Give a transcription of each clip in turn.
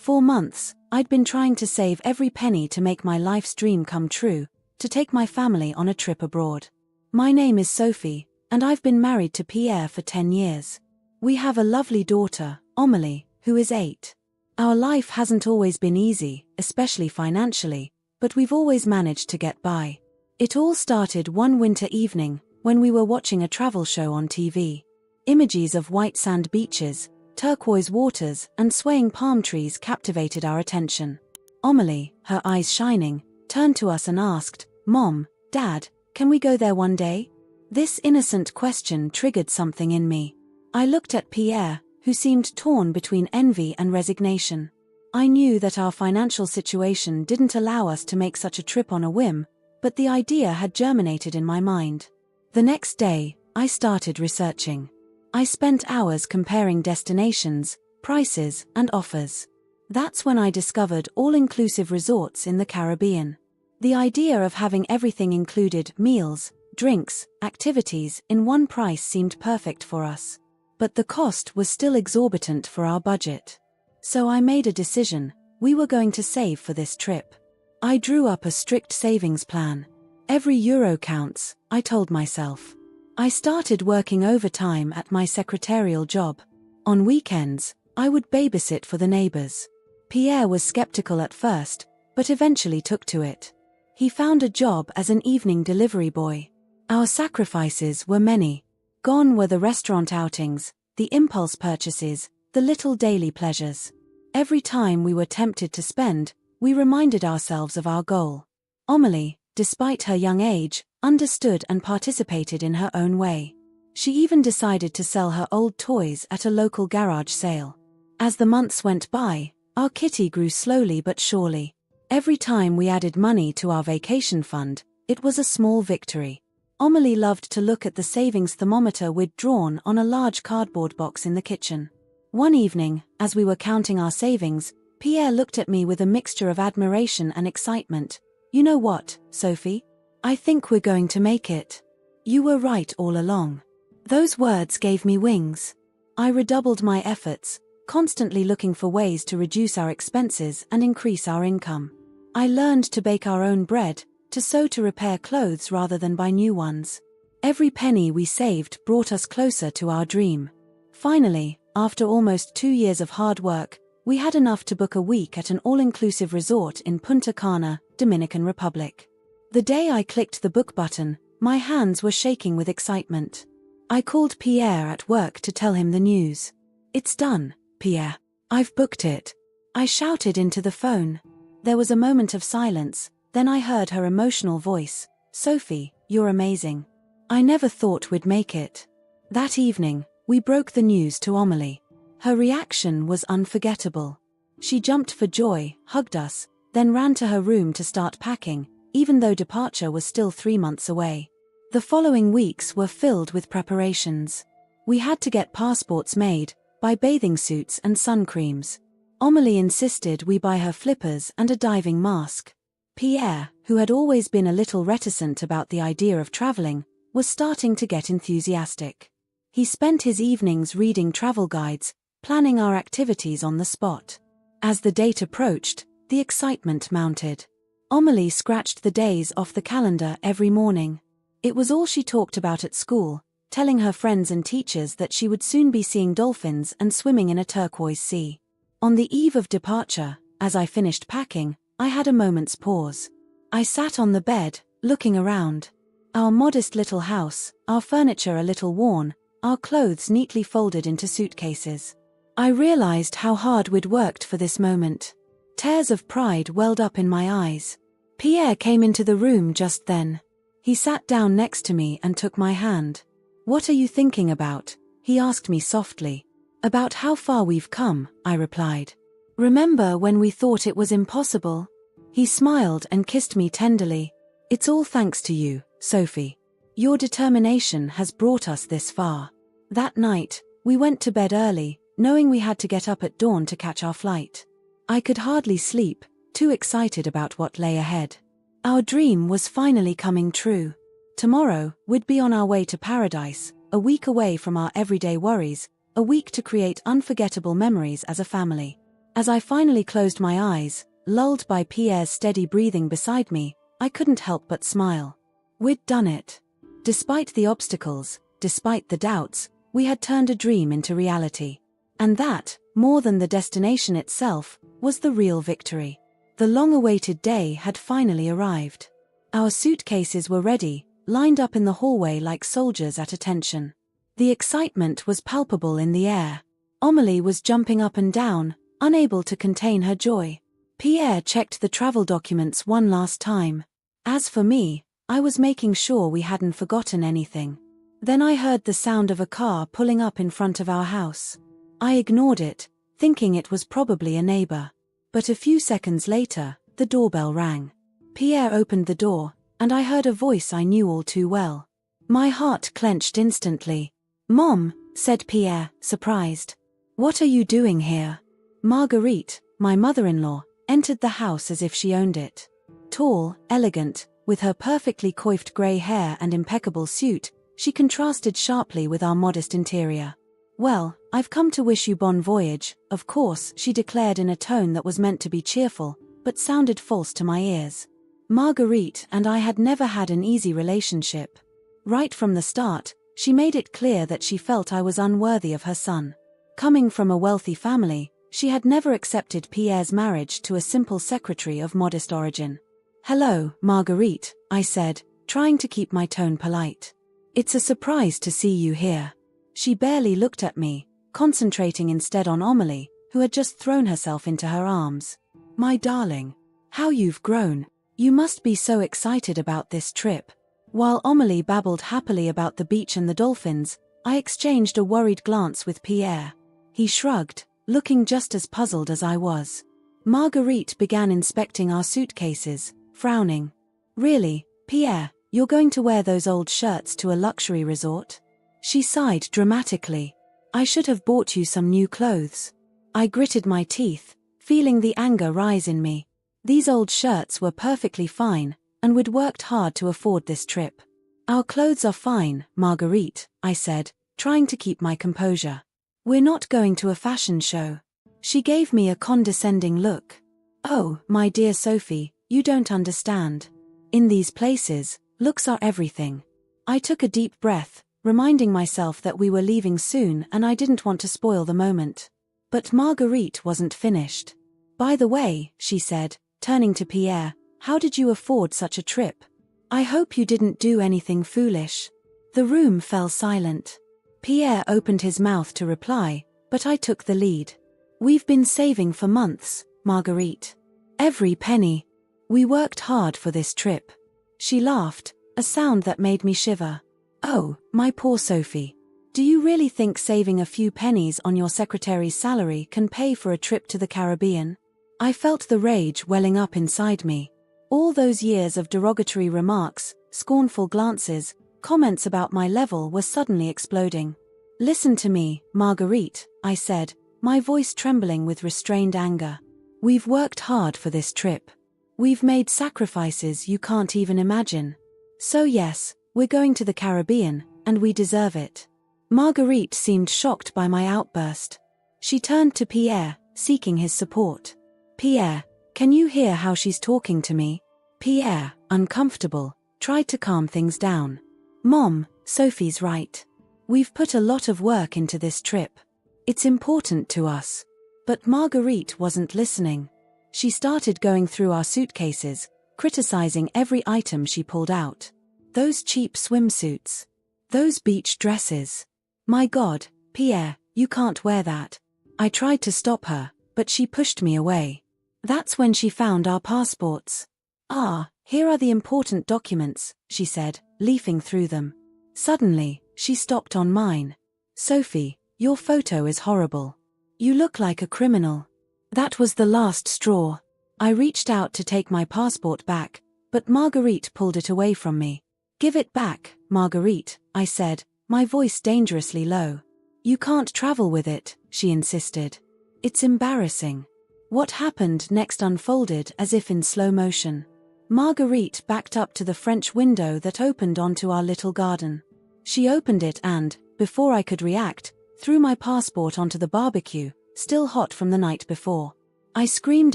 For months, I'd been trying to save every penny to make my life's dream come true, to take my family on a trip abroad. My name is Sophie, and I've been married to Pierre for 10 years. We have a lovely daughter, Amélie, who is 8. Our life hasn't always been easy, especially financially, but we've always managed to get by. It all started one winter evening, when we were watching a travel show on TV. Images of white sand beaches, turquoise waters, and swaying palm trees captivated our attention. Amélie, her eyes shining, turned to us and asked, "Mom, Dad, can we go there one day?" This innocent question triggered something in me. I looked at Pierre, who seemed torn between envy and resignation. I knew that our financial situation didn't allow us to make such a trip on a whim, but the idea had germinated in my mind. The next day, I started researching. I spent hours comparing destinations, prices, and offers. That's when I discovered all-inclusive resorts in the Caribbean. The idea of having everything included, meals, drinks, activities, in one price seemed perfect for us. But the cost was still exorbitant for our budget. So I made a decision: we were going to save for this trip. I drew up a strict savings plan. Every euro counts, I told myself. I started working overtime at my secretarial job. On weekends, I would babysit for the neighbors. Pierre was skeptical at first, but eventually took to it. He found a job as an evening delivery boy. Our sacrifices were many. Gone were the restaurant outings, the impulse purchases, the little daily pleasures. Every time we were tempted to spend, we reminded ourselves of our goal. Amélie, despite her young age, understood and participated in her own way. She even decided to sell her old toys at a local garage sale. As the months went by, our kitty grew slowly but surely. Every time we added money to our vacation fund, it was a small victory. Amélie loved to look at the savings thermometer we'd drawn on a large cardboard box in the kitchen. One evening, as we were counting our savings, Pierre looked at me with a mixture of admiration and excitement. "You know what, Sophie? I think we're going to make it. You were right all along." Those words gave me wings. I redoubled my efforts, constantly looking for ways to reduce our expenses and increase our income. I learned to bake our own bread, to sew to repair clothes rather than buy new ones. Every penny we saved brought us closer to our dream. Finally, after almost 2 years of hard work, we had enough to book a week at an all-inclusive resort in Punta Cana, Dominican Republic. The day I clicked the book button, my hands were shaking with excitement. I called Pierre at work to tell him the news. "It's done, Pierre. I've booked it," I shouted into the phone. There was a moment of silence, then I heard her emotional voice. "Sophie, you're amazing. I never thought we'd make it." That evening, we broke the news to Amélie. Her reaction was unforgettable. She jumped for joy, hugged us, then ran to her room to start packing, even though departure was still 3 months away. The following weeks were filled with preparations. We had to get passports made, buy bathing suits and sun creams. Amélie insisted we buy her flippers and a diving mask. Pierre, who had always been a little reticent about the idea of traveling, was starting to get enthusiastic. He spent his evenings reading travel guides, planning our activities on the spot. As the date approached, the excitement mounted. Amélie scratched the days off the calendar every morning. It was all she talked about at school, telling her friends and teachers that she would soon be seeing dolphins and swimming in a turquoise sea. On the eve of departure, as I finished packing, I had a moment's pause. I sat on the bed, looking around. Our modest little house, our furniture a little worn, our clothes neatly folded into suitcases. I realized how hard we'd worked for this moment. Tears of pride welled up in my eyes. Pierre came into the room just then. He sat down next to me and took my hand. "What are you thinking about?" he asked me softly. "About how far we've come," I replied. "Remember when we thought it was impossible?" He smiled and kissed me tenderly. "It's all thanks to you, Sophie. Your determination has brought us this far." That night, we went to bed early, knowing we had to get up at dawn to catch our flight. I could hardly sleep, too excited about what lay ahead. Our dream was finally coming true. Tomorrow, we'd be on our way to paradise, a week away from our everyday worries, a week to create unforgettable memories as a family. As I finally closed my eyes, lulled by Pierre's steady breathing beside me, I couldn't help but smile. We'd done it. Despite the obstacles, despite the doubts, we had turned a dream into reality. And that, more than the destination itself, was the real victory. The long-awaited day had finally arrived. Our suitcases were ready, lined up in the hallway like soldiers at attention. The excitement was palpable in the air. Amélie was jumping up and down, unable to contain her joy. Pierre checked the travel documents one last time. As for me, I was making sure we hadn't forgotten anything. Then I heard the sound of a car pulling up in front of our house. I ignored it, thinking it was probably a neighbor. But a few seconds later, the doorbell rang. Pierre opened the door, and I heard a voice I knew all too well. My heart clenched instantly. "Mom," said Pierre, surprised. "What are you doing here?" Marguerite, my mother-in-law, entered the house as if she owned it. Tall, elegant, with her perfectly coiffed grey hair and impeccable suit, she contrasted sharply with our modest interior. "Well, I've come to wish you bon voyage, of course," she declared in a tone that was meant to be cheerful, but sounded false to my ears. Marguerite and I had never had an easy relationship. Right from the start, she made it clear that she felt I was unworthy of her son. Coming from a wealthy family, she had never accepted Pierre's marriage to a simple secretary of modest origin. "Hello, Marguerite," I said, trying to keep my tone polite. "It's a surprise to see you here." She barely looked at me, concentrating instead on Amélie, who had just thrown herself into her arms. "My darling, how you've grown. You must be so excited about this trip." While Amélie babbled happily about the beach and the dolphins, I exchanged a worried glance with Pierre. He shrugged, looking just as puzzled as I was. Marguerite began inspecting our suitcases, frowning. "Really, Pierre, you're going to wear those old shirts to a luxury resort?" She sighed dramatically. "I should have bought you some new clothes." I gritted my teeth, feeling the anger rise in me. These old shirts were perfectly fine, and we'd worked hard to afford this trip. "Our clothes are fine, Marguerite," I said, trying to keep my composure. "We're not going to a fashion show." She gave me a condescending look. "Oh, my dear Sophie, you don't understand. In these places, looks are everything." I took a deep breath, reminding myself that we were leaving soon and I didn't want to spoil the moment. But Marguerite wasn't finished. "By the way," she said, turning to Pierre, "how did you afford such a trip? I hope you didn't do anything foolish." The room fell silent. Pierre opened his mouth to reply, but I took the lead. "We've been saving for months, Marguerite. Every penny. We worked hard for this trip." She laughed, a sound that made me shiver. "Oh, my poor Sophie. Do you really think saving a few pennies on your secretary's salary can pay for a trip to the Caribbean?" I felt the rage welling up inside me. All those years of derogatory remarks, scornful glances, comments about my level were suddenly exploding. "Listen to me, Marguerite," I said, my voice trembling with restrained anger. "We've worked hard for this trip. We've made sacrifices you can't even imagine. So yes, we're going to the Caribbean, and we deserve it." Marguerite seemed shocked by my outburst. She turned to Pierre, seeking his support. "Pierre, can you hear how she's talking to me?" Pierre, uncomfortable, tried to calm things down. "Mom, Sophie's right. We've put a lot of work into this trip. It's important to us." But Marguerite wasn't listening. She started going through our suitcases, criticizing every item she pulled out. "Those cheap swimsuits. Those beach dresses. My God, Pierre, you can't wear that." I tried to stop her, but she pushed me away. That's when she found our passports. "Ah, here are the important documents," she said, leafing through them. Suddenly, she stopped on mine. "Sophie, your photo is horrible. You look like a criminal." That was the last straw. I reached out to take my passport back, but Marguerite pulled it away from me. "Give it back, Marguerite," I said, my voice dangerously low. "You can't travel with it," she insisted. "It's embarrassing." What happened next unfolded as if in slow motion. Marguerite backed up to the French window that opened onto our little garden. She opened it and, before I could react, threw my passport onto the barbecue, still hot from the night before. I screamed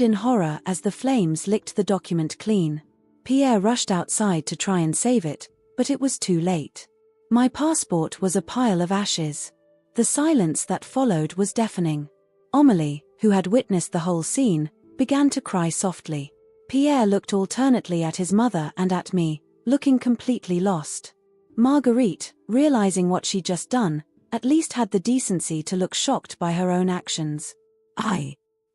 in horror as the flames licked the document clean. Pierre rushed outside to try and save it, but it was too late. My passport was a pile of ashes. The silence that followed was deafening. Amélie, who had witnessed the whole scene, began to cry softly. Pierre looked alternately at his mother and at me, looking completely lost. Marguerite, realizing what she'd just done, at least had the decency to look shocked by her own actions.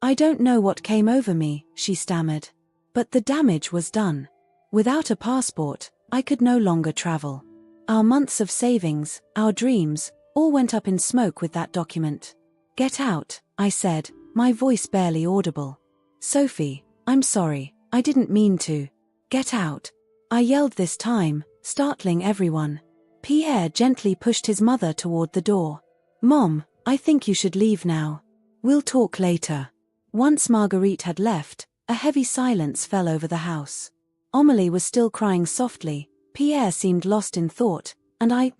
I don't know what came over me, she stammered. But the damage was done. Without a passport, I could no longer travel. Our months of savings, our dreams, all went up in smoke with that document. Get out, I said, my voice barely audible. Sophie, I'm sorry, I didn't mean to. Get out. I yelled this time, startling everyone. Pierre gently pushed his mother toward the door. Mom, I think you should leave now. We'll talk later. Once Marguerite had left, a heavy silence fell over the house. Amélie was still crying softly, Pierre seemed lost in thought, and I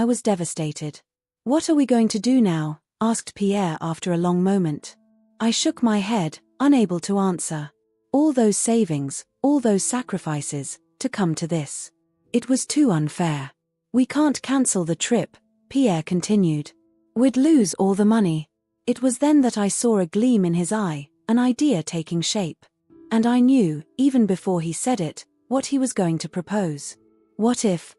was devastated. What are we going to do now? Asked Pierre after a long moment. I shook my head, unable to answer. All those savings, all those sacrifices, to come to this. It was too unfair. We can't cancel the trip, Pierre continued. We'd lose all the money. It was then that I saw a gleam in his eye, an idea taking shape. And I knew, even before he said it, what he was going to propose. What if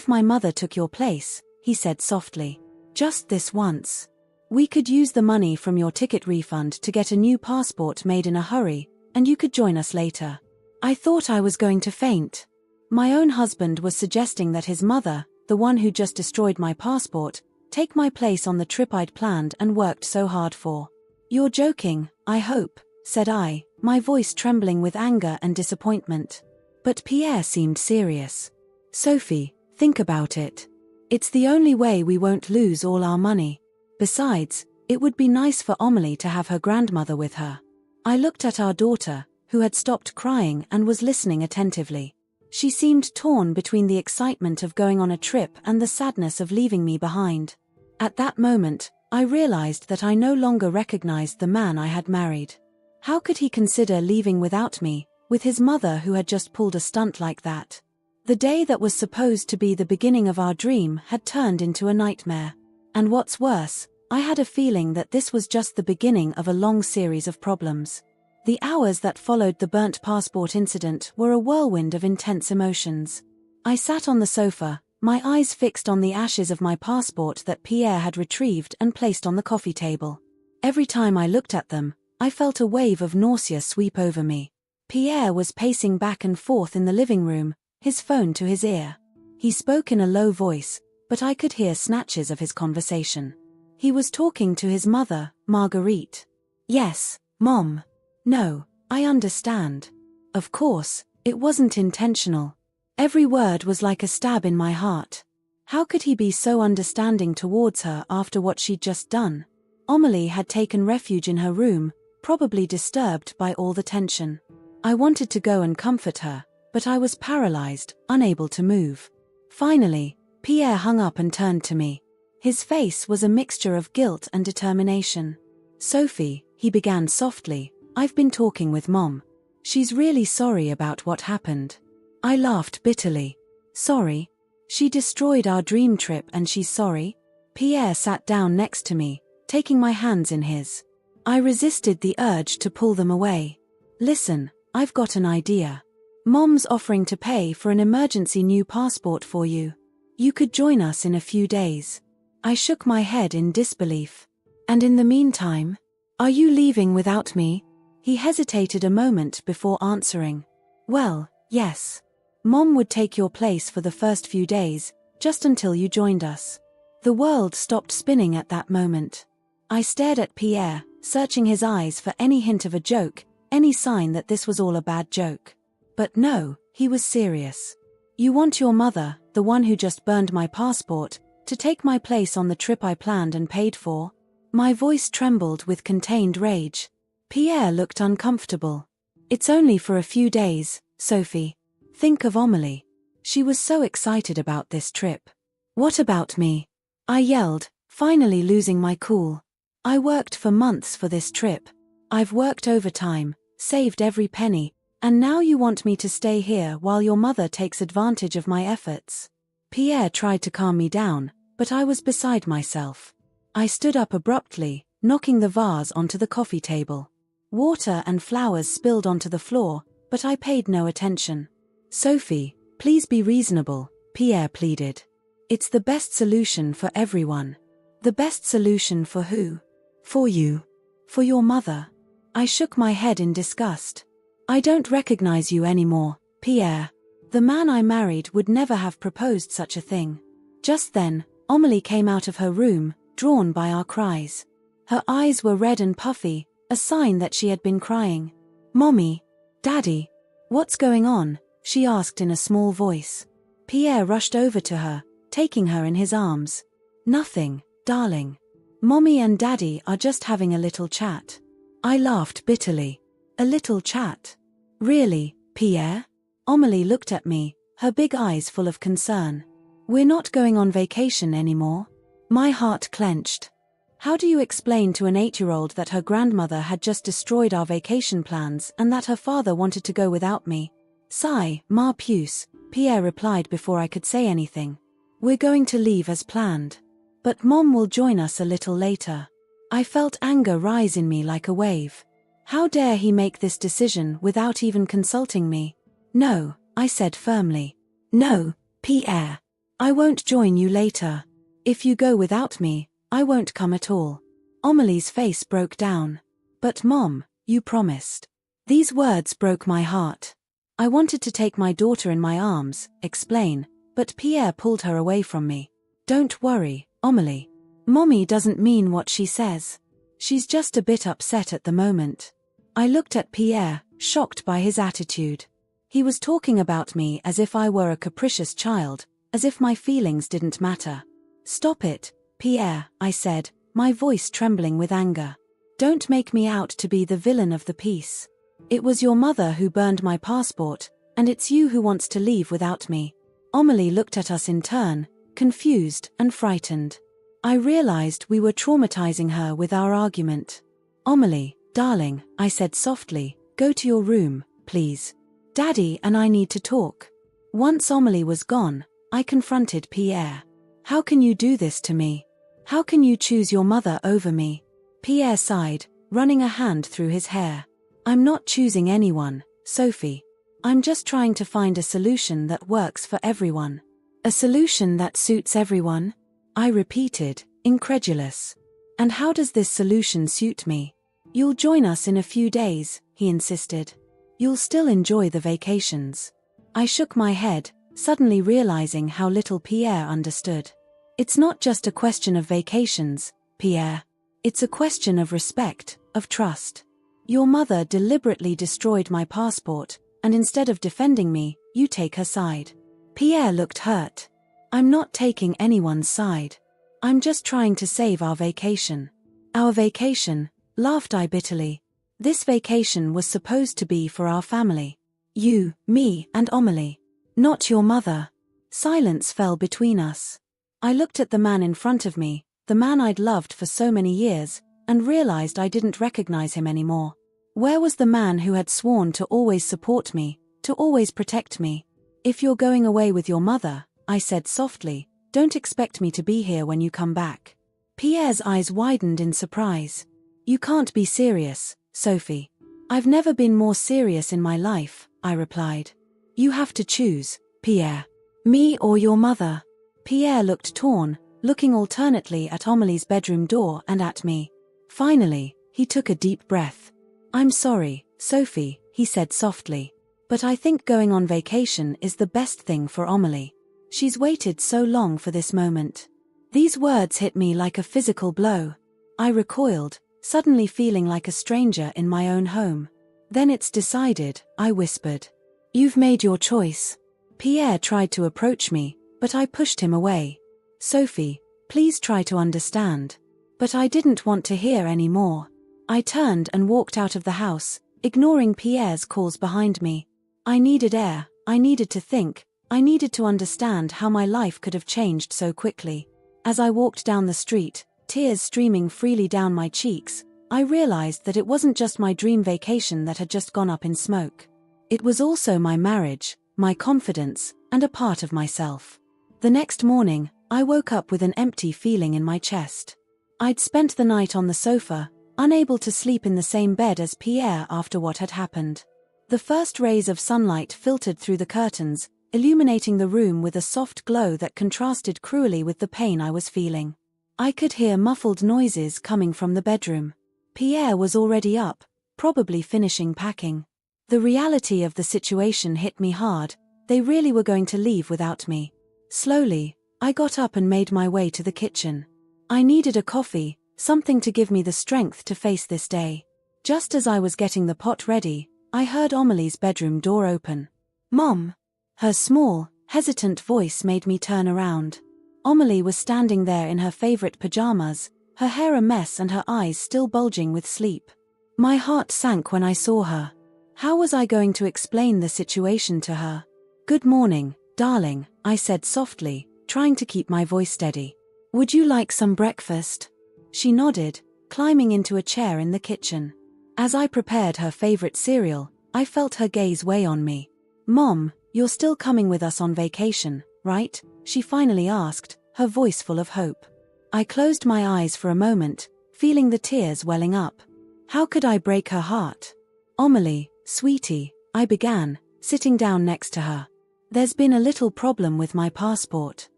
my mother took your place, he said softly. Just this once. We could use the money from your ticket refund to get a new passport made in a hurry, and you could join us later. I thought I was going to faint. My own husband was suggesting that his mother, the one who just destroyed my passport, take my place on the trip I'd planned and worked so hard for. You're joking, I hope, said I, my voice trembling with anger and disappointment. But Pierre seemed serious. Sophie, think about it. It's the only way we won't lose all our money. Besides, it would be nice for Amélie to have her grandmother with her. I looked at our daughter, who had stopped crying and was listening attentively. She seemed torn between the excitement of going on a trip and the sadness of leaving me behind. At that moment, I realized that I no longer recognized the man I had married. How could he consider leaving without me, with his mother who had just pulled a stunt like that? The day that was supposed to be the beginning of our dream had turned into a nightmare. And what's worse, I had a feeling that this was just the beginning of a long series of problems. The hours that followed the burnt passport incident were a whirlwind of intense emotions. I sat on the sofa, my eyes fixed on the ashes of my passport that Pierre had retrieved and placed on the coffee table. Every time I looked at them, I felt a wave of nausea sweep over me. Pierre was pacing back and forth in the living room, his phone to his ear. He spoke in a low voice, but I could hear snatches of his conversation. He was talking to his mother, Marguerite. Yes, Mom. No, I understand. Of course, it wasn't intentional. Every word was like a stab in my heart. How could he be so understanding towards her after what she'd just done? Amélie had taken refuge in her room, probably disturbed by all the tension. I wanted to go and comfort her, but I was paralyzed, unable to move. Finally, Pierre hung up and turned to me. His face was a mixture of guilt and determination. Sophie, he began softly, I've been talking with Mom. She's really sorry about what happened. I laughed bitterly. Sorry? She destroyed our dream trip and she's sorry? Pierre sat down next to me, taking my hands in his. I resisted the urge to pull them away. Listen, I've got an idea. Mom's offering to pay for an emergency new passport for you. You could join us in a few days. I shook my head in disbelief. And in the meantime, are you leaving without me? He hesitated a moment before answering. Well, yes. Mom would take your place for the first few days, just until you joined us. The world stopped spinning at that moment. I stared at Pierre, searching his eyes for any hint of a joke, any sign that this was all a bad joke. But no, he was serious. You want your mother, the one who just burned my passport, to take my place on the trip I planned and paid for? My voice trembled with contained rage. Pierre looked uncomfortable. It's only for a few days, Sophie. Think of Amélie. She was so excited about this trip. What about me? I yelled, finally losing my cool. I worked for months for this trip. I've worked overtime, saved every penny, and now you want me to stay here while your mother takes advantage of my efforts. Pierre tried to calm me down, but I was beside myself. I stood up abruptly, knocking the vase onto the coffee table. Water and flowers spilled onto the floor, but I paid no attention. Sophie, please be reasonable, Pierre pleaded. It's the best solution for everyone. The best solution for who? For you. For your mother. I shook my head in disgust. I don't recognize you anymore, Pierre. The man I married would never have proposed such a thing. Just then, Amélie came out of her room, drawn by our cries. Her eyes were red and puffy, a sign that she had been crying. Mommy, Daddy, what's going on? She asked in a small voice. Pierre rushed over to her, taking her in his arms. Nothing, darling. Mommy and Daddy are just having a little chat. I laughed bitterly. A little chat? Really, Pierre? Amélie looked at me, her big eyes full of concern. We're not going on vacation anymore. My heart clenched. How do you explain to an 8-year-old that her grandmother had just destroyed our vacation plans and that her father wanted to go without me? Sigh, ma puce, Pierre replied before I could say anything. We're going to leave as planned. But Mom will join us a little later. I felt anger rise in me like a wave. How dare he make this decision without even consulting me? No, I said firmly. No, Pierre. I won't join you later. If you go without me, I won't come at all. Amélie's face broke down. But Mom, you promised. These words broke my heart. I wanted to take my daughter in my arms, explain, but Pierre pulled her away from me. Don't worry, Amélie. Mommy doesn't mean what she says. She's just a bit upset at the moment. I looked at Pierre, shocked by his attitude. He was talking about me as if I were a capricious child, as if my feelings didn't matter. Stop it, Pierre, I said, my voice trembling with anger. Don't make me out to be the villain of the piece. It was your mother who burned my passport, and it's you who wants to leave without me. Amélie looked at us in turn, confused and frightened. I realized we were traumatizing her with our argument. Amélie, darling, I said softly, go to your room, please. Daddy and I need to talk. Once Amélie was gone, I confronted Pierre. How can you do this to me? How can you choose your mother over me? Pierre sighed, running a hand through his hair. I'm not choosing anyone, Sophie. I'm just trying to find a solution that works for everyone. A solution that suits everyone? I repeated, incredulous. And how does this solution suit me? You'll join us in a few days, he insisted. You'll still enjoy the vacations. I shook my head, suddenly realizing how little Pierre understood. It's not just a question of vacations, Pierre. It's a question of respect, of trust. Your mother deliberately destroyed my passport, and instead of defending me, you take her side. Pierre looked hurt. I'm not taking anyone's side. I'm just trying to save our vacation. Our vacation, laughed I bitterly. This vacation was supposed to be for our family. You, me, and Amélie. Not your mother. Silence fell between us. I looked at the man in front of me, the man I'd loved for so many years, and realized I didn't recognize him anymore. Where was the man who had sworn to always support me, to always protect me? If you're going away with your mother, I said softly, don't expect me to be here when you come back. Pierre's eyes widened in surprise. You can't be serious, Sophie. I've never been more serious in my life, I replied. You have to choose, Pierre. Me or your mother? Pierre looked torn, looking alternately at Amélie's bedroom door and at me. Finally, he took a deep breath. I'm sorry, Sophie, he said softly. But I think going on vacation is the best thing for Amélie. She's waited so long for this moment. These words hit me like a physical blow. I recoiled, suddenly feeling like a stranger in my own home. Then it's decided, I whispered. You've made your choice. Pierre tried to approach me, but I pushed him away. Sophie, please try to understand. But I didn't want to hear any more. I turned and walked out of the house, ignoring Pierre's calls behind me. I needed air, I needed to think, I needed to understand how my life could have changed so quickly. As I walked down the street, tears streaming freely down my cheeks, I realized that it wasn't just my dream vacation that had just gone up in smoke. It was also my marriage, my confidence, and a part of myself. The next morning, I woke up with an empty feeling in my chest. I'd spent the night on the sofa, unable to sleep in the same bed as Pierre after what had happened. The first rays of sunlight filtered through the curtains, illuminating the room with a soft glow that contrasted cruelly with the pain I was feeling. I could hear muffled noises coming from the bedroom. Pierre was already up, probably finishing packing. The reality of the situation hit me hard. They really were going to leave without me. Slowly, I got up and made my way to the kitchen. I needed a coffee, something to give me the strength to face this day. Just as I was getting the pot ready, I heard Amelie's bedroom door open. "Mom!" Her small, hesitant voice made me turn around. Amelie was standing there in her favorite pajamas, her hair a mess and her eyes still bulging with sleep. My heart sank when I saw her. How was I going to explain the situation to her? "Good morning, darling," I said softly, trying to keep my voice steady. "Would you like some breakfast?" She nodded, climbing into a chair in the kitchen. As I prepared her favorite cereal, I felt her gaze weigh on me. "Mom, you're still coming with us on vacation, right?" she finally asked, her voice full of hope. I closed my eyes for a moment, feeling the tears welling up. How could I break her heart? "Amelie, sweetie," I began, sitting down next to her. "There's been a little problem with my passport.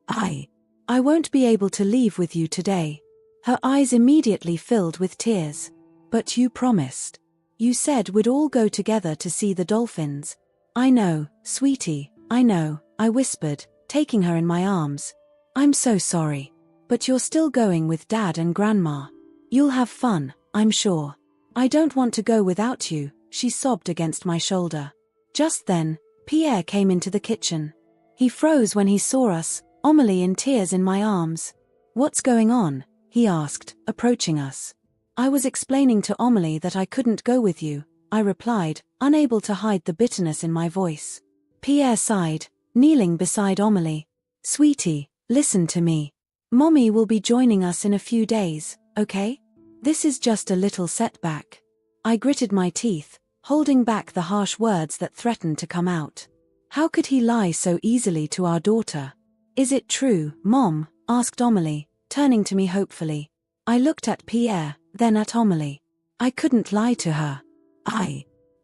I won't be able to leave with you today." Her eyes immediately filled with tears. "But you promised. You said we'd all go together to see the dolphins." "I know, sweetie, I know," I whispered, taking her in my arms. "I'm so sorry. But you're still going with Dad and Grandma. You'll have fun, I'm sure." "I don't want to go without you," she sobbed against my shoulder. Just then, Pierre came into the kitchen. He froze when he saw us, Amelie in tears in my arms. "What's going on?" he asked, approaching us. "I was explaining to Amelie that I couldn't go with you," I replied, unable to hide the bitterness in my voice. Pierre sighed, kneeling beside Amelie. "Sweetie, listen to me. Mommy will be joining us in a few days, okay? This is just a little setback." I gritted my teeth, holding back the harsh words that threatened to come out. How could he lie so easily to our daughter? "Is it true, Mom?" asked Amelie, turning to me hopefully. I looked at Pierre, then at Amelie. I couldn't lie to her.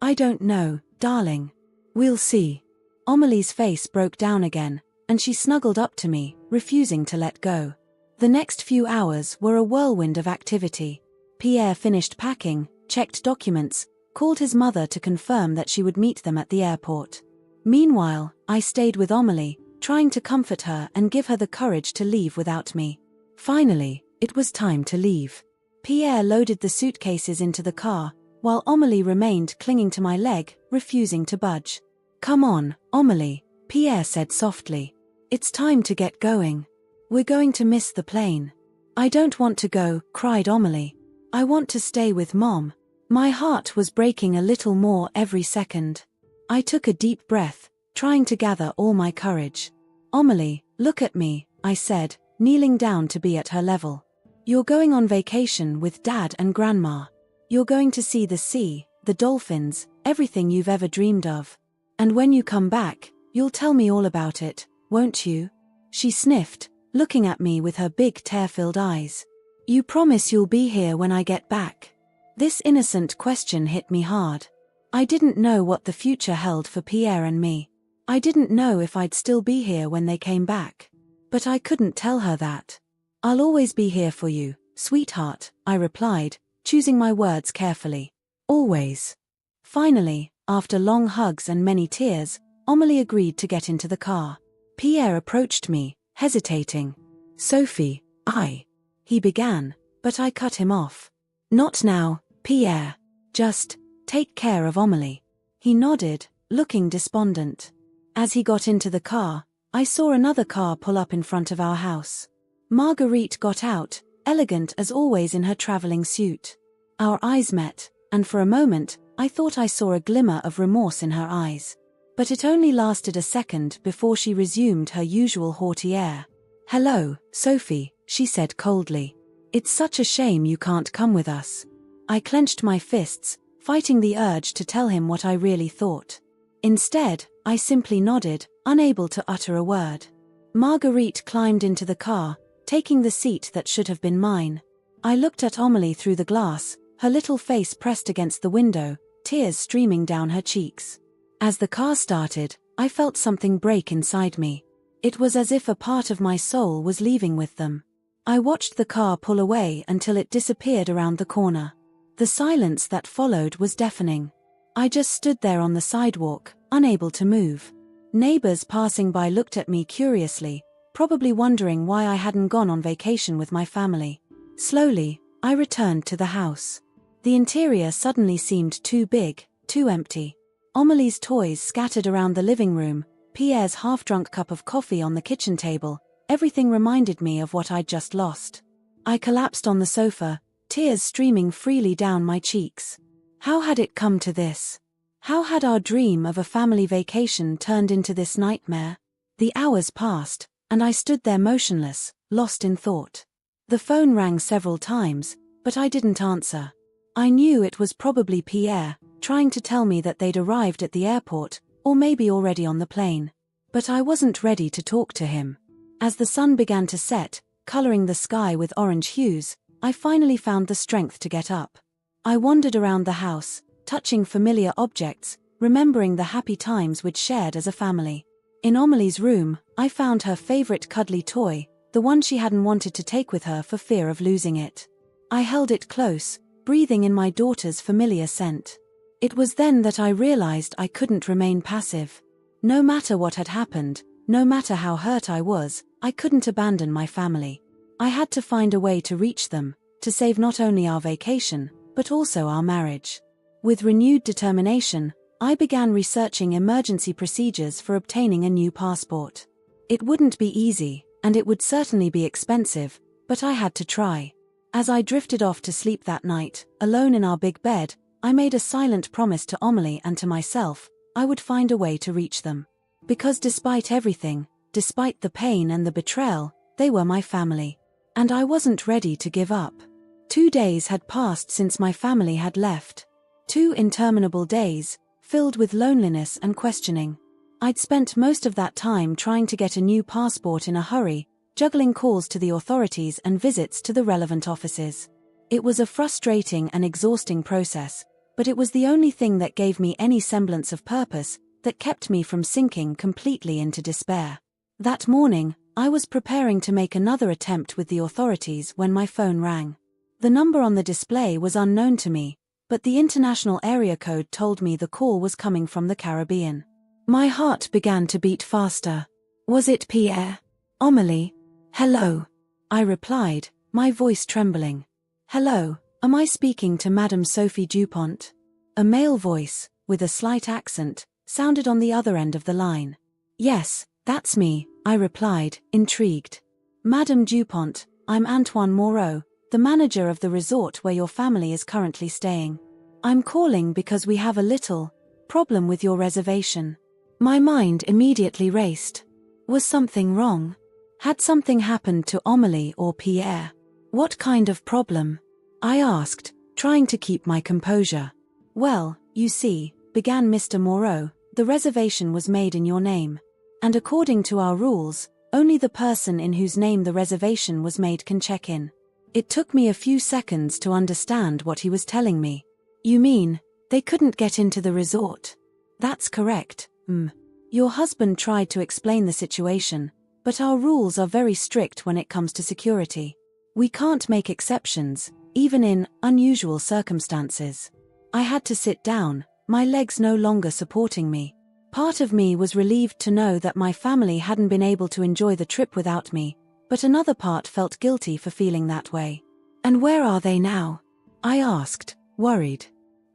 I don't know, darling. We'll see." Amelie's face broke down again, and she snuggled up to me, refusing to let go. The next few hours were a whirlwind of activity. Pierre finished packing, checked documents, called his mother to confirm that she would meet them at the airport. Meanwhile, I stayed with Amelie, trying to comfort her and give her the courage to leave without me. Finally, it was time to leave. Pierre loaded the suitcases into the car, while Amelie remained clinging to my leg, refusing to budge. "Come on, Amelie," Pierre said softly. "It's time to get going. We're going to miss the plane." "I don't want to go," cried Amelie. "I want to stay with Mom." My heart was breaking a little more every second. I took a deep breath, trying to gather all my courage. "Amelie, look at me," I said, kneeling down to be at her level. "You're going on vacation with Dad and Grandma. You're going to see the sea, the dolphins, everything you've ever dreamed of. And when you come back, you'll tell me all about it, won't you?" She sniffed, looking at me with her big tear-filled eyes. "You promise you'll be here when I get back?" This innocent question hit me hard. I didn't know what the future held for Pierre and me. I didn't know if I'd still be here when they came back. But I couldn't tell her that. "I'll always be here for you, sweetheart," I replied, choosing my words carefully. "Always." Finally, after long hugs and many tears, Amelie agreed to get into the car. Pierre approached me, hesitating. "Sophie, he began, but I cut him off. "Not now, Pierre. Just take care of Amelie." He nodded, looking despondent. As he got into the car, I saw another car pull up in front of our house. Marguerite got out, elegant as always in her traveling suit. Our eyes met, and for a moment, I thought I saw a glimmer of remorse in her eyes. But it only lasted a second before she resumed her usual haughty air. "Hello, Sophie," she said coldly. "It's such a shame you can't come with us." I clenched my fists, fighting the urge to tell him what I really thought. Instead, I simply nodded, unable to utter a word. Marguerite climbed into the car, taking the seat that should have been mine. I looked at Amélie through the glass, her little face pressed against the window, tears streaming down her cheeks. As the car started, I felt something break inside me. It was as if a part of my soul was leaving with them. I watched the car pull away until it disappeared around the corner. The silence that followed was deafening. I just stood there on the sidewalk, unable to move. Neighbors passing by looked at me curiously, probably wondering why I hadn't gone on vacation with my family. Slowly, I returned to the house. The interior suddenly seemed too big, too empty. Amélie's toys scattered around the living room, Pierre's half-drunk cup of coffee on the kitchen table, everything reminded me of what I'd just lost. I collapsed on the sofa, tears streaming freely down my cheeks. How had it come to this? How had our dream of a family vacation turned into this nightmare? The hours passed, and I stood there motionless, lost in thought. The phone rang several times, but I didn't answer. I knew it was probably Pierre, trying to tell me that they'd arrived at the airport, or maybe already on the plane. But I wasn't ready to talk to him. As the sun began to set, coloring the sky with orange hues, I finally found the strength to get up. I wandered around the house, touching familiar objects, remembering the happy times we'd shared as a family. In Amélie's room, I found her favorite cuddly toy, the one she hadn't wanted to take with her for fear of losing it. I held it close, breathing in my daughter's familiar scent. It was then that I realized I couldn't remain passive. No matter what had happened, no matter how hurt I was, I couldn't abandon my family. I had to find a way to reach them, to save not only our vacation, but also our marriage. With renewed determination, I began researching emergency procedures for obtaining a new passport. It wouldn't be easy, and it would certainly be expensive, but I had to try. As I drifted off to sleep that night, alone in our big bed, I made a silent promise to Amélie and to myself, I would find a way to reach them. Because despite everything, despite the pain and the betrayal, they were my family. And I wasn't ready to give up. 2 days had passed since my family had left. 2 interminable days, filled with loneliness and questioning. I'd spent most of that time trying to get a new passport in a hurry, juggling calls to the authorities and visits to the relevant offices. It was a frustrating and exhausting process, but it was the only thing that gave me any semblance of purpose, that kept me from sinking completely into despair. That morning, I was preparing to make another attempt with the authorities when my phone rang. The number on the display was unknown to me, but the international area code told me the call was coming from the Caribbean. My heart began to beat faster. Was it Pierre? Amélie? Hello. I replied, my voice trembling. Hello, am I speaking to Madame Sophie Dupont? A male voice, with a slight accent, sounded on the other end of the line. Yes, that's me, I replied, intrigued. Madame Dupont, I'm Antoine Moreau, the manager of the resort where your family is currently staying. I'm calling because we have a little problem with your reservation. My mind immediately raced. Was something wrong? Had something happened to Amélie or Pierre? What kind of problem? I asked, trying to keep my composure. Well, you see, began Mr. Moreau, the reservation was made in your name. And according to our rules, only the person in whose name the reservation was made can check in. It took me a few seconds to understand what he was telling me. You mean, they couldn't get into the resort? That's correct, Your husband tried to explain the situation, but our rules are very strict when it comes to security. We can't make exceptions, even in unusual circumstances. I had to sit down, my legs no longer supporting me. Part of me was relieved to know that my family hadn't been able to enjoy the trip without me, but another part felt guilty for feeling that way. And where are they now? I asked, worried.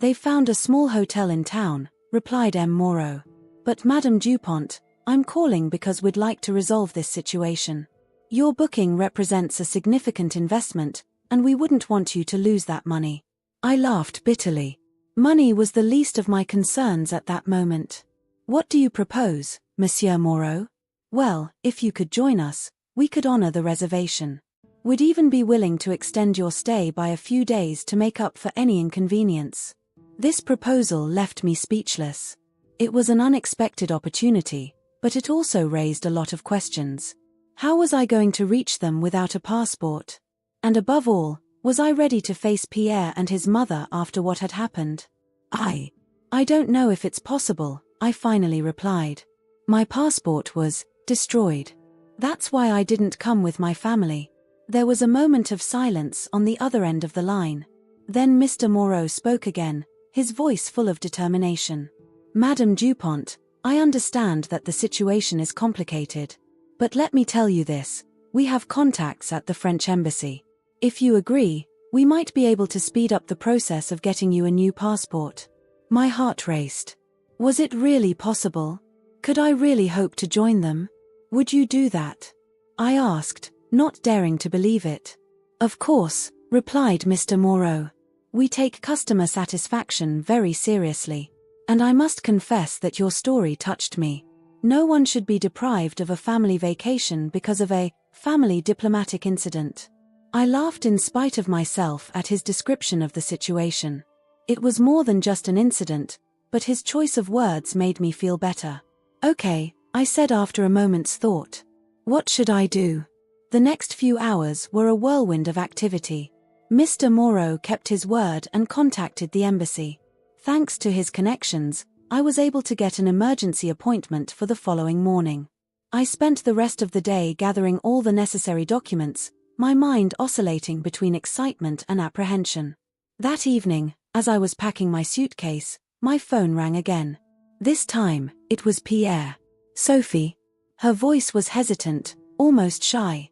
They found a small hotel in town, replied M. Moreau. But Madame Dupont, I'm calling because we'd like to resolve this situation. Your booking represents a significant investment, and we wouldn't want you to lose that money. I laughed bitterly. Money was the least of my concerns at that moment. What do you propose, Monsieur Moreau? Well, if you could join us, we could honor the reservation. Would even be willing to extend your stay by a few days to make up for any inconvenience. This proposal left me speechless. It was an unexpected opportunity, but it also raised a lot of questions. How was I going to reach them without a passport? And above all, was I ready to face Pierre and his mother after what had happened? I don't know if it's possible, I finally replied. My passport was destroyed. That's why I didn't come with my family. There was a moment of silence on the other end of the line. Then Mr. Moreau spoke again, his voice full of determination. Madame Dupont, I understand that the situation is complicated. But let me tell you this, we have contacts at the French embassy. If you agree, we might be able to speed up the process of getting you a new passport. My heart raced. Was it really possible? Could I really hope to join them? Would you do that? I asked, not daring to believe it. Of course, replied Mr. Moreau. We take customer satisfaction very seriously. And I must confess that your story touched me. No one should be deprived of a family vacation because of a family diplomatic incident. I laughed in spite of myself at his description of the situation. It was more than just an incident, but his choice of words made me feel better. Okay, I said after a moment's thought. What should I do? The next few hours were a whirlwind of activity. Mr. Moreau kept his word and contacted the embassy. Thanks to his connections, I was able to get an emergency appointment for the following morning. I spent the rest of the day gathering all the necessary documents, my mind oscillating between excitement and apprehension. That evening, as I was packing my suitcase, my phone rang again. This time, it was Pierre. Sophie. Her voice was hesitant, almost shy.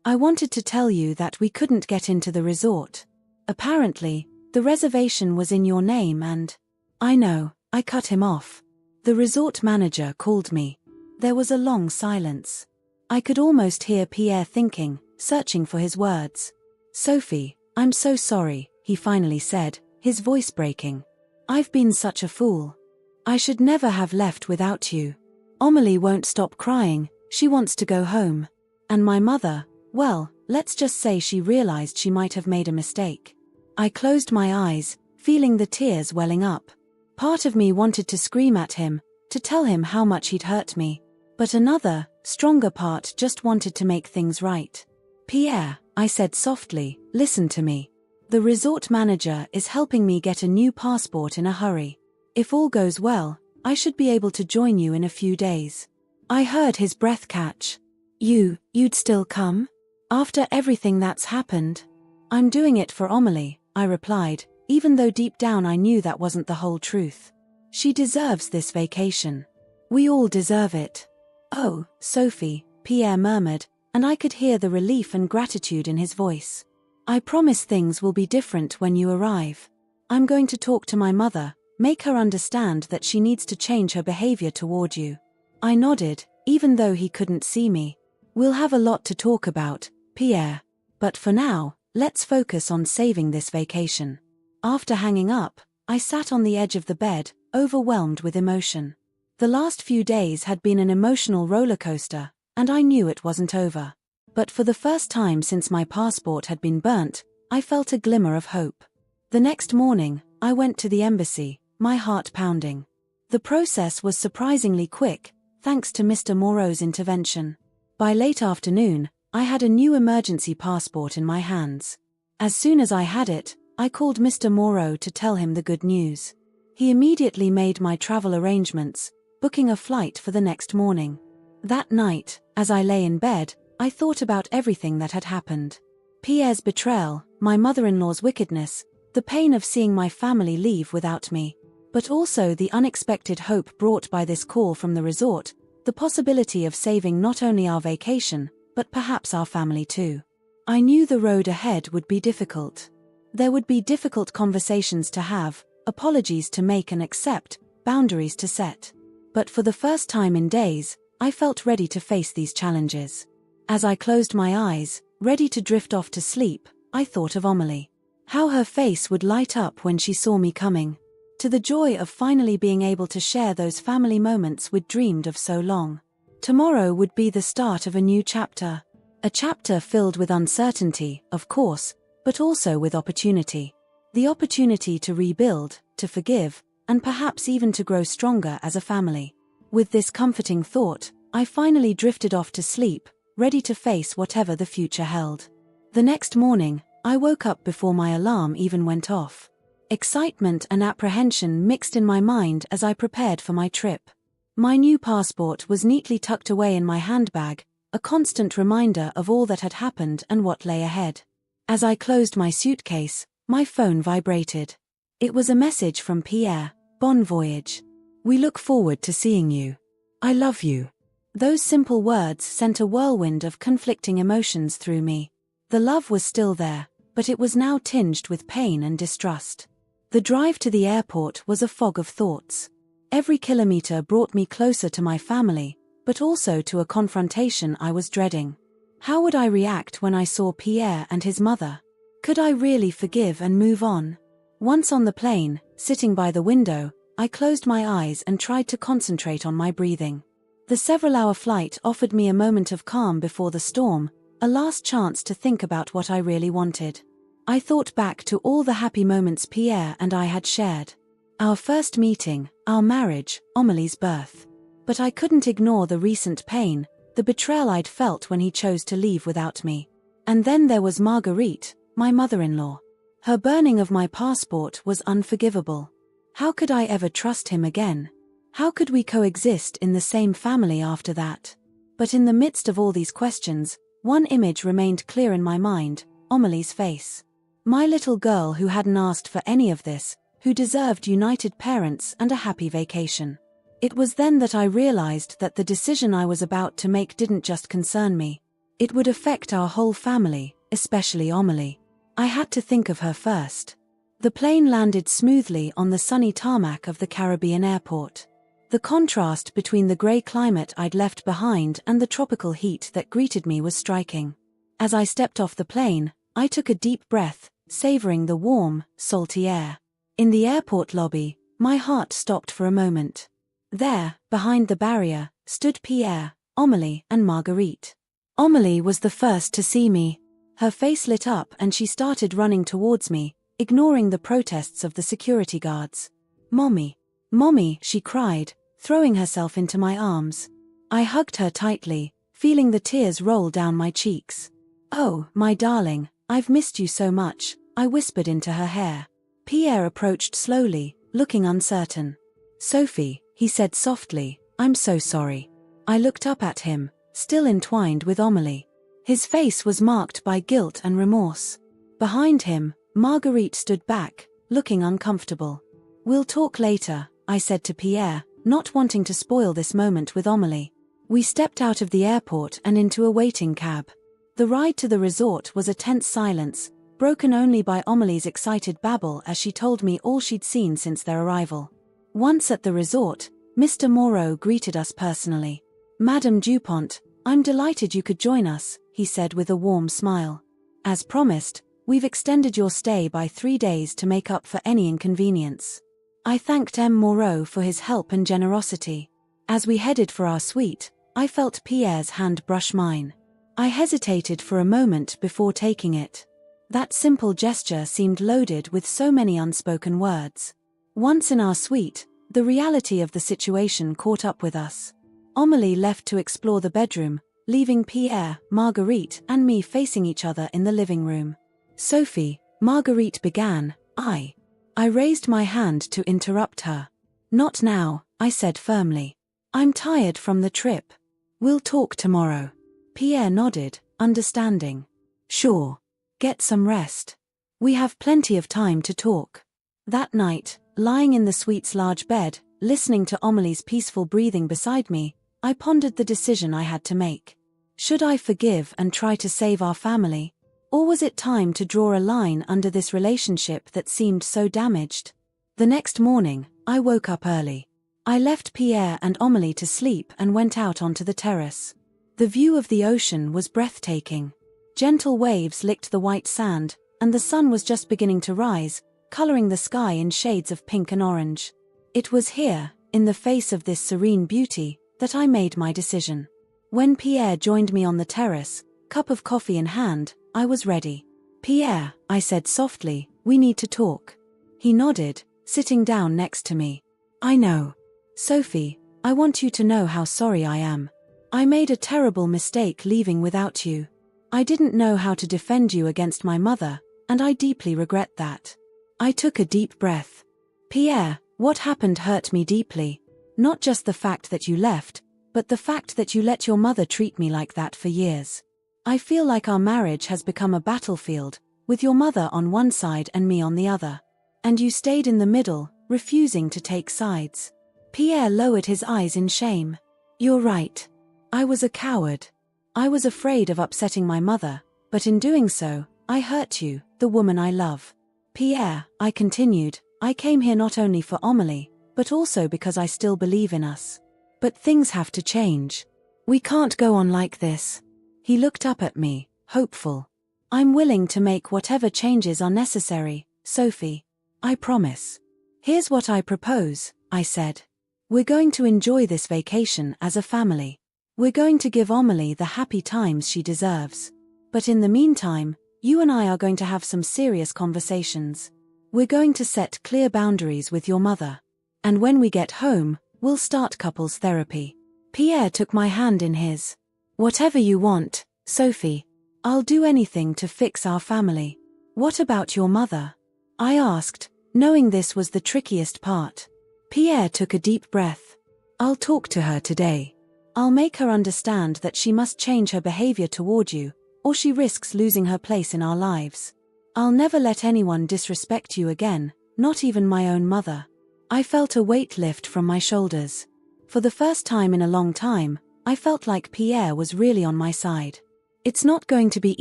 I wanted to tell you that we couldn't get into the resort. Apparently, the reservation was in your name and… I know, I cut him off. The resort manager called me. There was a long silence. I could almost hear Pierre thinking, searching for his words. Sophie, I'm so sorry, he finally said, his voice breaking. I've been such a fool. I should never have left without you. Amélie won't stop crying, she wants to go home. And my mother, well, let's just say she realized she might have made a mistake. I closed my eyes, feeling the tears welling up. Part of me wanted to scream at him, to tell him how much he'd hurt me. But another, stronger part just wanted to make things right. Pierre, I said softly, listen to me. The resort manager is helping me get a new passport in a hurry. If all goes well, I should be able to join you in a few days. I heard his breath catch. You'd still come? After everything that's happened? I'm doing it for Amélie, I replied, even though deep down I knew that wasn't the whole truth. She deserves this vacation. We all deserve it. Oh, Sophie, Pierre murmured, and I could hear the relief and gratitude in his voice. I promise things will be different when you arrive. I'm going to talk to my mother, make her understand that she needs to change her behavior toward you. I nodded, even though he couldn't see me. We'll have a lot to talk about, Pierre. But for now, let's focus on saving this vacation. After hanging up, I sat on the edge of the bed, overwhelmed with emotion. The last few days had been an emotional roller coaster, and I knew it wasn't over. But for the first time since my passport had been burnt, I felt a glimmer of hope. The next morning, I went to the embassy, my heart pounding. The process was surprisingly quick, thanks to Mr. Moreau's intervention. By late afternoon, I had a new emergency passport in my hands. As soon as I had it, I called Mr. Moreau to tell him the good news. He immediately made my travel arrangements, booking a flight for the next morning. That night, as I lay in bed, I thought about everything that had happened. Pierre's betrayal, my mother-in-law's wickedness, the pain of seeing my family leave without me, but also the unexpected hope brought by this call from the resort, the possibility of saving not only our vacation, but perhaps our family too. I knew the road ahead would be difficult. There would be difficult conversations to have, apologies to make and accept, boundaries to set. But for the first time in days, I felt ready to face these challenges. As I closed my eyes, ready to drift off to sleep, I thought of Amélie. How her face would light up when she saw me coming. To the joy of finally being able to share those family moments we'd dreamed of so long. Tomorrow would be the start of a new chapter. A chapter filled with uncertainty, of course, but also with opportunity. The opportunity to rebuild, to forgive, and perhaps even to grow stronger as a family. With this comforting thought, I finally drifted off to sleep, ready to face whatever the future held. The next morning, I woke up before my alarm even went off. Excitement and apprehension mixed in my mind as I prepared for my trip. My new passport was neatly tucked away in my handbag, a constant reminder of all that had happened and what lay ahead. As I closed my suitcase, my phone vibrated. It was a message from Pierre. Bon voyage. We look forward to seeing you. I love you. Those simple words sent a whirlwind of conflicting emotions through me. The love was still there, but it was now tinged with pain and distrust. The drive to the airport was a fog of thoughts. Every kilometer brought me closer to my family, but also to a confrontation I was dreading. How would I react when I saw Pierre and his mother? Could I really forgive and move on? Once on the plane, sitting by the window, I closed my eyes and tried to concentrate on my breathing. The several-hour flight offered me a moment of calm before the storm, a last chance to think about what I really wanted. I thought back to all the happy moments Pierre and I had shared. Our first meeting, our marriage, Amelie's birth. But I couldn't ignore the recent pain, the betrayal I'd felt when he chose to leave without me. And then there was Marguerite, my mother-in-law. Her burning of my passport was unforgivable. How could I ever trust him again? How could we coexist in the same family after that? But in the midst of all these questions, one image remained clear in my mind, Amelie's face. My little girl who hadn't asked for any of this, who deserved united parents and a happy vacation. It was then that I realized that the decision I was about to make didn't just concern me. It would affect our whole family, especially Amelie. I had to think of her first. The plane landed smoothly on the sunny tarmac of the Caribbean airport. The contrast between the grey climate I'd left behind and the tropical heat that greeted me was striking. As I stepped off the plane, I took a deep breath, savoring the warm, salty air. In the airport lobby, my heart stopped for a moment. There, behind the barrier, stood Pierre, Amelie, and Marguerite. Amelie was the first to see me. Her face lit up and she started running towards me, ignoring the protests of the security guards. "Mommy! Mommy!" she cried, throwing herself into my arms. I hugged her tightly, feeling the tears roll down my cheeks. "Oh, my darling, I've missed you so much," I whispered into her hair. Pierre approached slowly, looking uncertain. "Sophie," he said softly, "I'm so sorry." I looked up at him, still entwined with Amelie. His face was marked by guilt and remorse. Behind him, Marguerite stood back, looking uncomfortable. "We'll talk later," I said to Pierre, not wanting to spoil this moment with Amelie. We stepped out of the airport and into a waiting cab. The ride to the resort was a tense silence, broken only by Amelie's excited babble as she told me all she'd seen since their arrival. Once at the resort, Mr. Moreau greeted us personally. "Madame Dupont, I'm delighted you could join us," he said with a warm smile. "As promised, we've extended your stay by 3 days to make up for any inconvenience." I thanked M. Moreau for his help and generosity. As we headed for our suite, I felt Pierre's hand brush mine. I hesitated for a moment before taking it. That simple gesture seemed loaded with so many unspoken words. Once in our suite, the reality of the situation caught up with us. Amelie left to explore the bedroom, leaving Pierre, Marguerite, and me facing each other in the living room. "Sophie," Marguerite began, I raised my hand to interrupt her. "Not now," I said firmly. "I'm tired from the trip. We'll talk tomorrow." Pierre nodded, understanding. "Sure. Get some rest. We have plenty of time to talk." That night, lying in the suite's large bed, listening to Amelie's peaceful breathing beside me, I pondered the decision I had to make. Should I forgive and try to save our family? Or was it time to draw a line under this relationship that seemed so damaged? The next morning, I woke up early. I left Pierre and Amelie to sleep and went out onto the terrace. The view of the ocean was breathtaking. Gentle waves licked the white sand, and the sun was just beginning to rise, coloring the sky in shades of pink and orange. It was here, in the face of this serene beauty, that I made my decision. When Pierre joined me on the terrace, Cup of coffee in hand, I was ready. Pierre, I said softly, we need to talk. He nodded, sitting down next to me. I know. Sophie, I want you to know how sorry I am. I made a terrible mistake leaving without you. I didn't know how to defend you against my mother, and I deeply regret that. I took a deep breath. Pierre, what happened hurt me deeply. Not just the fact that you left, but the fact that you let your mother treat me like that for years. I feel like our marriage has become a battlefield, with your mother on one side and me on the other. And you stayed in the middle, refusing to take sides. Pierre lowered his eyes in shame. You're right. I was a coward. I was afraid of upsetting my mother, but in doing so, I hurt you, the woman I love. Pierre, I continued, I came here not only for Amélie, but also because I still believe in us. But things have to change. We can't go on like this. He looked up at me, hopeful. I'm willing to make whatever changes are necessary, Sophie. I promise. Here's what I propose, I said. We're going to enjoy this vacation as a family. We're going to give Amélie the happy times she deserves. But in the meantime, you and I are going to have some serious conversations. We're going to set clear boundaries with your mother. And when we get home, we'll start couples therapy. Pierre took my hand in his. Whatever you want, Sophie. I'll do anything to fix our family. What about your mother? I asked, knowing this was the trickiest part. Pierre took a deep breath. I'll talk to her today. I'll make her understand that she must change her behavior toward you, or she risks losing her place in our lives. I'll never let anyone disrespect you again, not even my own mother. I felt a weight lift from my shoulders. For the first time in a long time, I felt like Pierre was really on my side. It's not going to be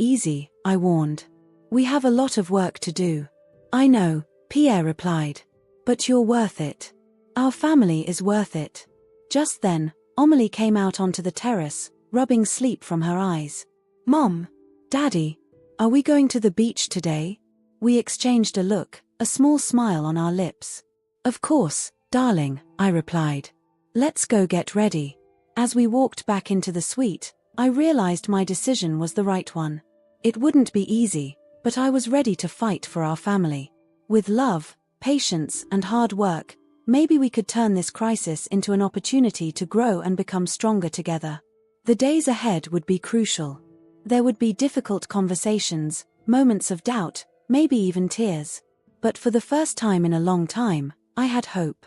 easy, I warned. We have a lot of work to do. I know, Pierre replied. But you're worth it. Our family is worth it. Just then, Amélie came out onto the terrace, rubbing sleep from her eyes. Mom, Daddy, are we going to the beach today? We exchanged a look, a small smile on our lips. Of course, darling, I replied. Let's go get ready. As we walked back into the suite, I realized my decision was the right one. It wouldn't be easy, but I was ready to fight for our family. With love, patience, and hard work, maybe we could turn this crisis into an opportunity to grow and become stronger together. The days ahead would be crucial. There would be difficult conversations, moments of doubt, maybe even tears. But for the first time in a long time, I had hope.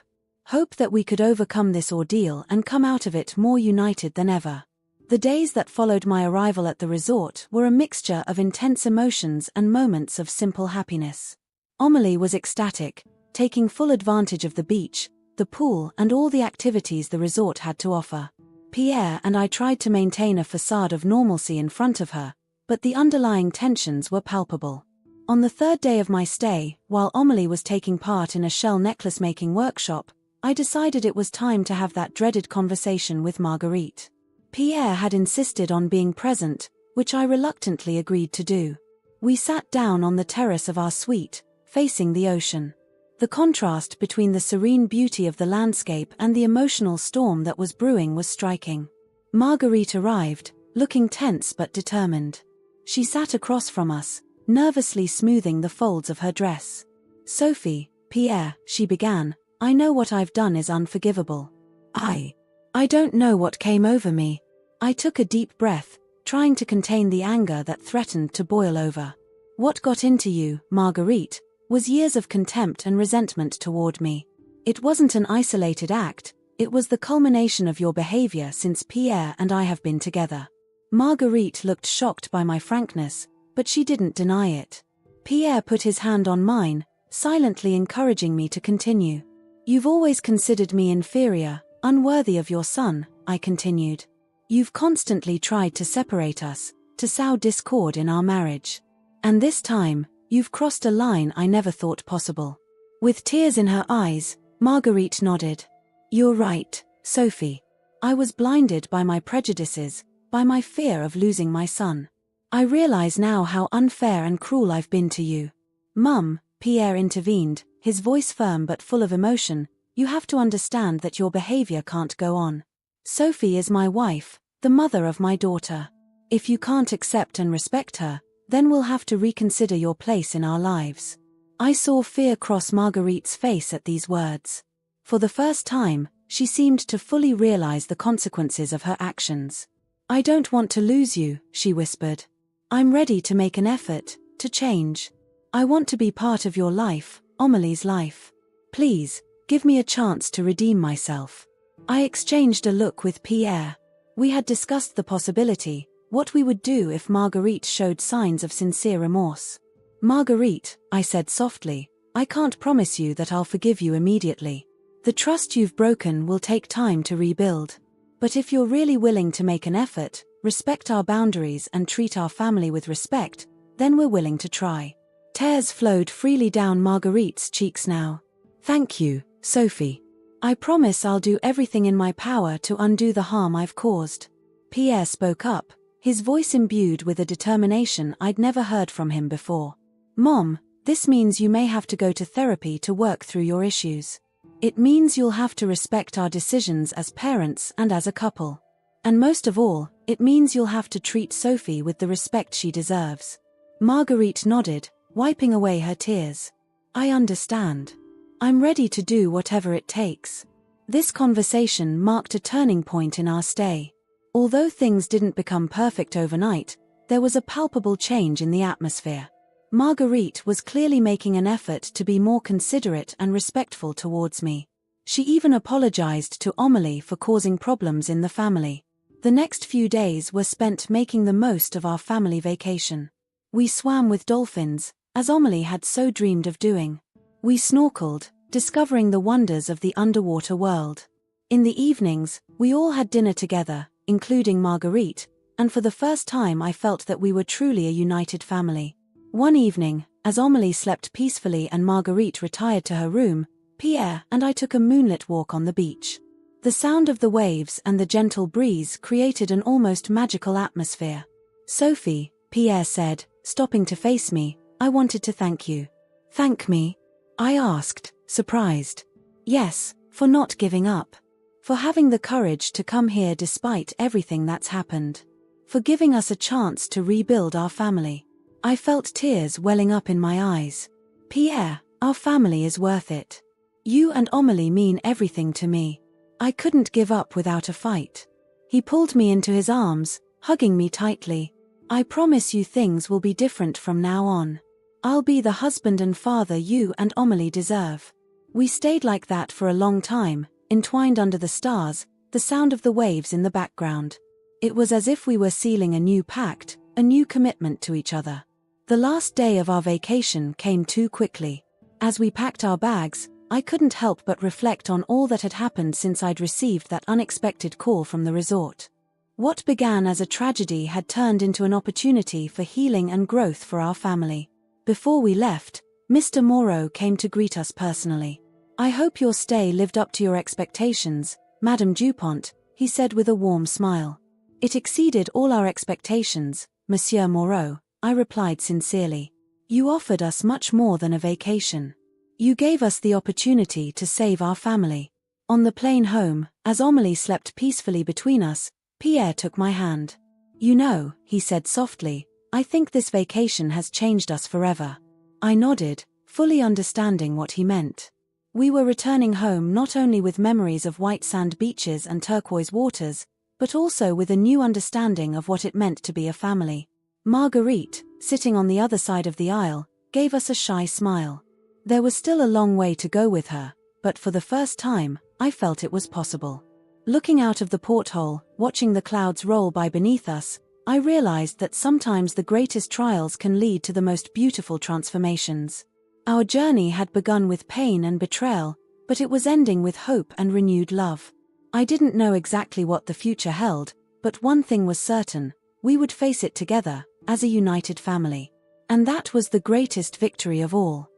Hope that we could overcome this ordeal and come out of it more united than ever. The days that followed my arrival at the resort were a mixture of intense emotions and moments of simple happiness. Amélie was ecstatic, taking full advantage of the beach, the pool, and all the activities the resort had to offer. Pierre and I tried to maintain a facade of normalcy in front of her, but the underlying tensions were palpable. On the third day of my stay, while Amélie was taking part in a shell necklace-making workshop, I decided it was time to have that dreaded conversation with Marguerite. Pierre had insisted on being present, which I reluctantly agreed to do. We sat down on the terrace of our suite, facing the ocean. The contrast between the serene beauty of the landscape and the emotional storm that was brewing was striking. Marguerite arrived, looking tense but determined. She sat across from us, nervously smoothing the folds of her dress. Sophie, Pierre, she began, I know what I've done is unforgivable. I don't know what came over me. I took a deep breath, trying to contain the anger that threatened to boil over. What got into you, Marguerite, was years of contempt and resentment toward me. It wasn't an isolated act, it was the culmination of your behavior since Pierre and I have been together. Marguerite looked shocked by my frankness, but she didn't deny it. Pierre put his hand on mine, silently encouraging me to continue. You've always considered me inferior, unworthy of your son, I continued. You've constantly tried to separate us, to sow discord in our marriage. And this time, you've crossed a line I never thought possible. With tears in her eyes, Marguerite nodded. You're right, Sophie. I was blinded by my prejudices, by my fear of losing my son. I realize now how unfair and cruel I've been to you. Mum, Pierre intervened, his voice firm but full of emotion, you have to understand that your behavior can't go on. Sophie is my wife, the mother of my daughter. If you can't accept and respect her, then we'll have to reconsider your place in our lives. I saw fear cross Marguerite's face at these words. For the first time, she seemed to fully realize the consequences of her actions. I don't want to lose you, she whispered. I'm ready to make an effort, to change. I want to be part of your life, Amelie's life. Please, give me a chance to redeem myself. I exchanged a look with Pierre. We had discussed the possibility, what we would do if Marguerite showed signs of sincere remorse. Marguerite, I said softly, I can't promise you that I'll forgive you immediately. The trust you've broken will take time to rebuild. But if you're really willing to make an effort, respect our boundaries and treat our family with respect, then we're willing to try. Tears flowed freely down Marguerite's cheeks now. Thank you, Sophie. I promise I'll do everything in my power to undo the harm I've caused. Pierre spoke up, his voice imbued with a determination I'd never heard from him before. Mom, this means you may have to go to therapy to work through your issues. It means you'll have to respect our decisions as parents and as a couple. And most of all, it means you'll have to treat Sophie with the respect she deserves. Marguerite nodded, wiping away her tears. I understand. I'm ready to do whatever it takes. This conversation marked a turning point in our stay. Although things didn't become perfect overnight, there was a palpable change in the atmosphere. Marguerite was clearly making an effort to be more considerate and respectful towards me. She even apologized to Amélie for causing problems in the family. The next few days were spent making the most of our family vacation. We swam with dolphins, as Amélie had so dreamed of doing. We snorkeled, discovering the wonders of the underwater world. In the evenings, we all had dinner together, including Marguerite, and for the first time I felt that we were truly a united family. One evening, as Amélie slept peacefully and Marguerite retired to her room, Pierre and I took a moonlit walk on the beach. The sound of the waves and the gentle breeze created an almost magical atmosphere. Sophie, Pierre said, stopping to face me, I wanted to thank you. Thank me? I asked, surprised. Yes, for not giving up. For having the courage to come here despite everything that's happened. For giving us a chance to rebuild our family. I felt tears welling up in my eyes. Pierre, our family is worth it. You and Amélie mean everything to me. I couldn't give up without a fight. He pulled me into his arms, hugging me tightly. I promise you things will be different from now on. I'll be the husband and father you and Amélie deserve. We stayed like that for a long time, entwined under the stars, the sound of the waves in the background. It was as if we were sealing a new pact, a new commitment to each other. The last day of our vacation came too quickly. As we packed our bags, I couldn't help but reflect on all that had happened since I'd received that unexpected call from the resort. What began as a tragedy had turned into an opportunity for healing and growth for our family. Before we left, Mr. Moreau came to greet us personally. I hope your stay lived up to your expectations, Madame Dupont, he said with a warm smile. It exceeded all our expectations, Monsieur Moreau, I replied sincerely. You offered us much more than a vacation. You gave us the opportunity to save our family. On the plane home, as Amélie slept peacefully between us, Pierre took my hand. You know, he said softly, I think this vacation has changed us forever. I nodded, fully understanding what he meant. We were returning home not only with memories of white sand beaches and turquoise waters, but also with a new understanding of what it meant to be a family. Marguerite, sitting on the other side of the aisle, gave us a shy smile. There was still a long way to go with her, but for the first time, I felt it was possible. Looking out of the porthole, watching the clouds roll by beneath us, I realized that sometimes the greatest trials can lead to the most beautiful transformations. Our journey had begun with pain and betrayal, but it was ending with hope and renewed love. I didn't know exactly what the future held, but one thing was certain, we would face it together, as a united family. And that was the greatest victory of all.